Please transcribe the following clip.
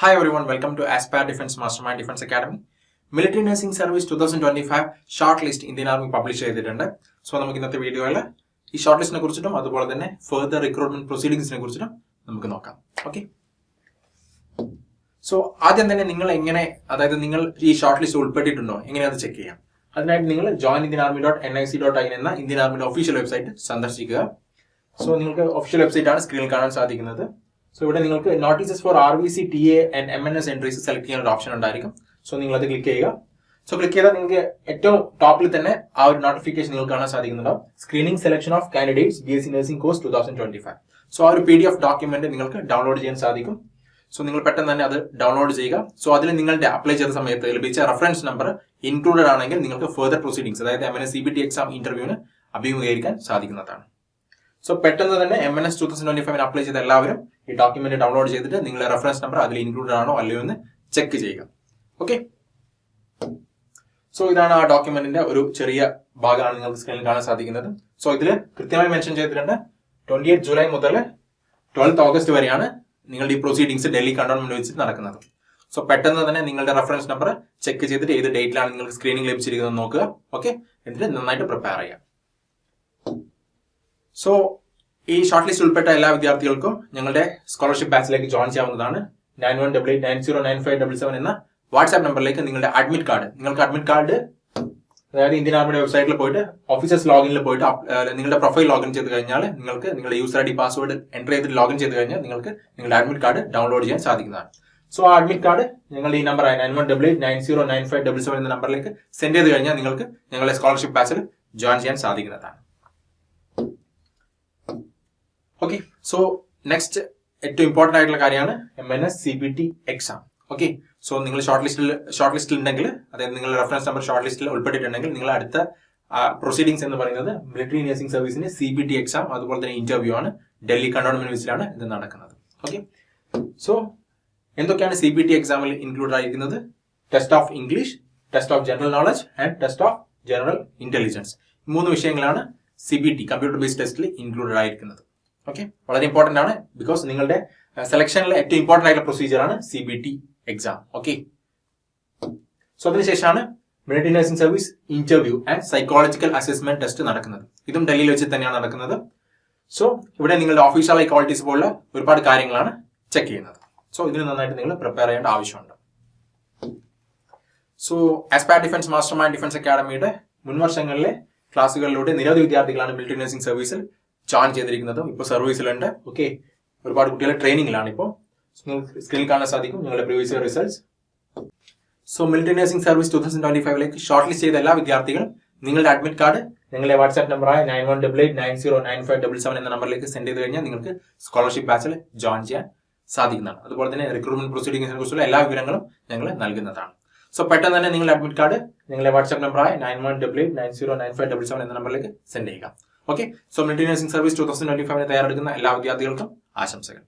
Hi everyone, welcome to Aspire Defense Mastermind Defense Academy. Military Nursing Service 2025 short Indian army publish ചെയ്തിട്ടുണ്ട്. So നമുക്ക് ഇന്നത്തെ വീഡിയോയിൽ ഈ short ലിസ്റ്റിനെ കുറിച്ചിട്ടും അതുപോലെ തന്നെ ഫർദർ റിക്രൂട്ട്മെന്റ് പ്രൊസീഡിംഗ്സിനെ കുറിച്ചിട്ടും നമുക്ക് നോക്കാം. ഓക്കെ, സോ ആദ്യം തന്നെ നിങ്ങൾ നിങ്ങൾ ഈ ഷോർട്ട് ലിസ്റ്റ് ഉൾപ്പെട്ടിട്ടുണ്ടോ എങ്ങനെയാണ് ചെക്ക് ചെയ്യാം. അതിനായിട്ട് നിങ്ങൾ joinindianarmy.nic.in എന്ന ഇന്ത്യൻ ആർമിയുടെ ഒഫീഷ്യൽ വെബ്സൈറ്റ് സന്ദർശിക്കുക. സോ നിങ്ങൾക്ക് ഒഫീഷ്യൽ വെബ്സൈറ്റ് ആണ് സ്ക്രീനിൽ കാണാൻ സാധിക്കുന്നത്. സോ ഇവിടെ നിങ്ങൾക്ക് notices for RVC, TA and MNS entries select ചെയ്യാൻ ഒരു ഓപ്ഷൻ ഉണ്ടായിരിക്കും. സോ നിങ്ങൾ അത് ക്ലിക്ക് ചെയ്യുക. സോ ക്ലിക്ക് ചെയ്താൽ നിങ്ങൾക്ക് ഏറ്റവും ടോപ്പിൽ തന്നെ ആ ഒരു നോട്ടിഫിക്കേഷൻ നിങ്ങൾക്ക് കാണാൻ സാധിക്കുന്നുണ്ടാവും. Screening selection of candidates BSc nursing course 2025. So ആ ഒരു PDF ഡോക്യുമെന്റ് നിങ്ങൾക്ക് ഡൗൺലോഡ് ചെയ്യാൻ സാധിക്കും. സോ നിങ്ങൾ പെട്ടെന്ന് തന്നെ അത് ഡൗൺലോഡ് ചെയ്യുക. സോ അതിൽ നിങ്ങളുടെ അപ്ലൈ ചെയ്ത സമയത്ത് ലഭിച്ച റെഫറൻസ് നമ്പർ ഇൻക്ലൂഡഡ് ആണെങ്കിൽ നിങ്ങൾക്ക് ഫർദർ പ്രൊസീഡിംഗ്സ് അതായത് MNS CBT എക്സാം ഇന്റർവ്യൂവിന് അഭിമുഖീകരിക്കാൻ സാധിക്കുന്നതാണ്. സോ പെട്ടെന്ന് തന്നെ MNS 2025 അപ്ലൈ ചെയ്ത എല്ലാവരും ഈ ഡോക്യുമെന്റ് ഡൗൺലോഡ് ചെയ്തിട്ട് നിങ്ങളുടെ റെഫറൻസ് നമ്പർ അതിൽ ഇൻക്ലൂഡഡ് ആണോ അല്ലയോ എന്ന് ചെക്ക് ചെയ്യുക. ഓക്കെ, സോ ഇതാണ് ആ ഡോക്യുമെന്റിന്റെ ഒരു ചെറിയ ഭാഗമാണ് നിങ്ങൾക്ക് സ്ക്രീനിൽ കാണാൻ സാധിക്കുന്നത്. സോ ഇതിൽ കൃത്യമായി മെൻഷൻ ചെയ്തിട്ടുണ്ട് 28 ജൂലൈ മുതൽ 12 ഓഗസ്റ്റ് വരെയാണ് നിങ്ങളുടെ ഈ പ്രൊസീഡിംഗ്സ് ഡൽഹി കണ്ടോൺമെന്റ് വെച്ചിട്ട് നടക്കുന്നത്. സോ പെട്ടെന്ന് തന്നെ നിങ്ങളുടെ റെഫറൻസ് നമ്പർ ചെക്ക് ചെയ്തിട്ട് ഏത് ഡേറ്റിലാണ് നിങ്ങൾക്ക് സ്ക്രീനിംഗ് ലഭിച്ചിരിക്കുന്നത് നോക്കുക. ഓക്കെ, എന്നിട്ട് നന്നായിട്ട് പ്രിപ്പയർ ചെയ്യാം. സോ ഈ ഷോർട്ട് ലിസ്റ്റ് ഉൾപ്പെട്ട എല്ലാ വിദ്യാർത്ഥികൾക്കും ഞങ്ങളുടെ സ്കോളർഷിപ്പ് ബാച്ചിലേക്ക് ജോയിൻ ചെയ്യാവുന്നതാണ്. 9188909577 എന്ന വാട്സ്ആപ്പ് നമ്പറിലേക്ക് നിങ്ങളുടെ അഡ്മിറ്റ് കാർഡ് അതായത് ഇന്ത്യൻ ആർമിയുടെ വെബ്സൈറ്റിൽ പോയിട്ട് ഓഫീസേഴ്സ് ലോഗിനിൽ പോയിട്ട് നിങ്ങളുടെ പ്രൊഫൈൽ ലോഗിൻ ചെയ്ത് കഴിഞ്ഞാൽ നിങ്ങൾക്ക് നിങ്ങളുടെ യൂസർ ID പാസ്വേഡ് എൻ്റർ ചെയ്തിട്ട് ലോഗിൻ ചെയ്ത് കഴിഞ്ഞാൽ നിങ്ങൾക്ക് നിങ്ങളുടെ അഡ്മിറ്റ് കാർഡ് ഡൗൺലോഡ് ചെയ്യാൻ സാധിക്കുന്നതാണ്. സോ ആ അഡ്മിറ്റ് കാർഡ് ഞങ്ങളുടെ ഈ നമ്പർ 9188909577 എന്ന നമ്പറിലേക്ക് സെൻഡ് ചെയ്ത് കഴിഞ്ഞാൽ നിങ്ങൾക്ക് ഞങ്ങളുടെ സ്കോളർഷിപ്പ് ബാച്ചിൽ ജോയിൻ ചെയ്യാൻ സാധിക്കുന്നതാണ്. ഓക്കെ, സോ നെക്സ്റ്റ് ഏറ്റവും ഇമ്പോർട്ടന്റ് ആയിട്ടുള്ള കാര്യമാണ് MNS CBT exam. Okay, so നിങ്ങൾ ഷോർട്ട് ലിസ്റ്റിൽ ഉണ്ടെങ്കിൽ അതായത് നിങ്ങളുടെ റെഫറൻസ് നമ്പർ ഷോർട്ട് ലിസ്റ്റിൽ ഉൾപ്പെട്ടിട്ടുണ്ടെങ്കിൽ നിങ്ങൾ അടുത്ത പ്രൊസീഡിംഗ്സ് എന്ന് പറയുന്നത് മിലിറ്ററി നഴ്സിംഗ് സർവീസിന്റെ CBT എക്സാം അതുപോലെ തന്നെ ഇന്റർവ്യൂ ആണ്. ഡൽഹി കണ്ടോൺമെന്റ് വെച്ചിലാണ് ഇത് നടക്കുന്നത്. ഓക്കെ, സോ എന്തൊക്കെയാണ് CBT എക്സാമിൽ ഇൻക്ലൂഡ് ആയിരിക്കുന്നത്? Test of English, test of general knowledge and test of general intelligence. 3 വിഷയങ്ങളാണ് CBT കമ്പ്യൂട്ടർ ബേസ്ഡ് ടെസ്റ്റിൽ ഇൻക്ലൂഡഡ് ആയിരിക്കുന്നത്. ഓക്കെ, വളരെ ഇമ്പോർട്ടന്റ് ആണ് ബിക്കോസ് നിങ്ങളുടെ സെലക്ഷനിലെ ഏറ്റവും ഇമ്പോർട്ടന്റ് ആയിട്ടുള്ള പ്രൊസീജിയർ ആണ് CBT എക്സാം. ഓക്കെ, സോ അതിനുശേഷമാണ് military nursing service interview and psychological assessment test നടക്കുന്നത്. ഇതും ഡൽഹിയിൽ വെച്ച് തന്നെയാണ് നടക്കുന്നത്. സോ ഇവിടെ നിങ്ങളുടെ ഒഫീഷ്യൽ ക്വാളിറ്റീസ് പോലുള്ള ഒരുപാട് കാര്യങ്ങളാണ് ചെക്ക് ചെയ്യുന്നത്. സോ ഇതിന് നന്നായിട്ട് നിങ്ങൾ പ്രിപ്പയർ ചെയ്യേണ്ട ആവശ്യമുണ്ട്. സോ ആസ്പയർ ഡിഫൻസ് മാസ്റ്റർമൈൻഡ് ഡിഫൻസ് അക്കാഡമിയുടെ മുൻവർഷങ്ങളിലെ ക്ലാസ്സുകളിലൂടെ നിരവധി വിദ്യാർത്ഥികളാണ് മിലിറ്ററി നഴ്സിംഗ് സർവീസിൽ ജോയിൻ ചെയ്തിരിക്കുന്നതും ഇപ്പോൾ സർവീസിലുണ്ട്. ഓക്കെ, ഒരുപാട് കുട്ടികൾ ട്രെയിനിങ്ങിലാണ് ഇപ്പോൾ. സ്ക്രീനിൽ കാണാൻ സാധിക്കും ഞങ്ങളുടെ previous year results. So military nursing service 2025 short list ചെയ്ത എല്ലാ വിദ്യാർത്ഥികളും നിങ്ങളുടെ അഡ്മിറ്റ് കാർഡ് നിങ്ങളുടെ വാട്സ്ആപ്പ് നമ്പറായ 9188909577 എന്ന നമ്പറിലേക്ക് സെൻഡ് ചെയ്ത് കഴിഞ്ഞാൽ നിങ്ങൾക്ക് സ്കോളർഷിപ്പ് ബാച്ചിൽ ജോയിൻ ചെയ്യാൻ സാധിക്കുന്നതാണ്. അതുപോലെ തന്നെ റിക്രൂട്ട്മെന്റ് പ്രൊസീഡിംഗ്സിനെ കുറിച്ചുള്ള എല്ലാ വിവരങ്ങളും ഞങ്ങൾ നൽകുന്നതാണ്. സോ പെട്ടെന്ന് തന്നെ നിങ്ങളുടെ അഡ്മിറ്റ് കാർഡ് നിങ്ങളുടെ വാട്സ്ആപ്പ് നമ്പറായ 9188909577 എന്ന നമ്പറിലേക്ക് സെൻഡ് ചെയ്യുക. Okay, so military nursing service 2025 തയ്യാറെടുക്കുന്ന എല്ലാ വിദ്യാർത്ഥികൾക്കും ആശംസകൾ.